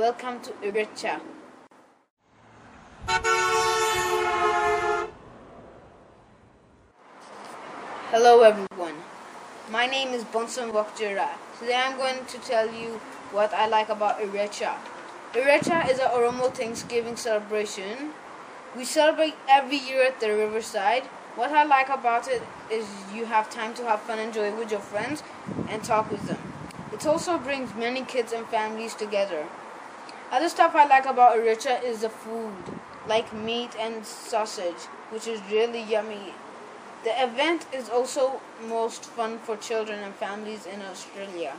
Welcome to Irreechaa. Hello everyone. My name is Bonsen. Today I'm going to tell you what I like about Irreechaa. Irreechaa is an Oromo Thanksgiving celebration. We celebrate every year at the riverside. What I like about it is you have time to have fun and enjoy with your friends and talk with them. It also brings many kids and families together. Other stuff I like about Irreechaa is the food, like meat and sausage, which is really yummy. The event is also most fun for children and families in Australia.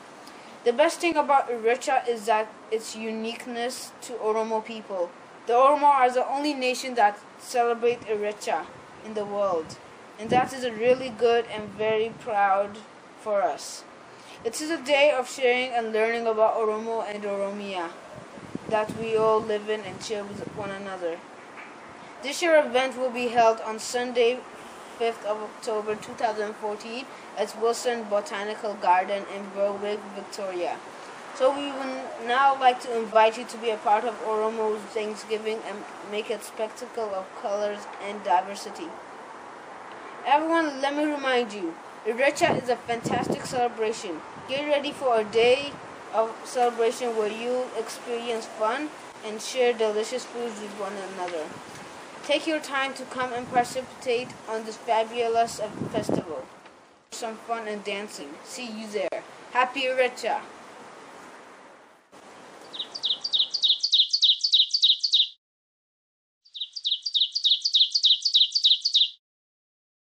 The best thing about Irreechaa is that its uniqueness to Oromo people. The Oromo are the only nation that celebrate Irreechaa in the world, and that is really good and very proud for us. It is a day of sharing and learning about Oromo and Oromia that we all live in and share with one another. This year's event will be held on Sunday, 5th of October 2014 at Bonsen Botanical Garden in Berwick, Victoria. So we would now like to invite you to be a part of Oromo's Thanksgiving and make a spectacle of colors and diversity. Everyone, let me remind you, Irreechaa is a fantastic celebration. Get ready for a day of celebration where you experience fun and share delicious foods with one another. Take your time to come and participate on this fabulous festival. Some fun and dancing. See you there. Happy Irreechaa!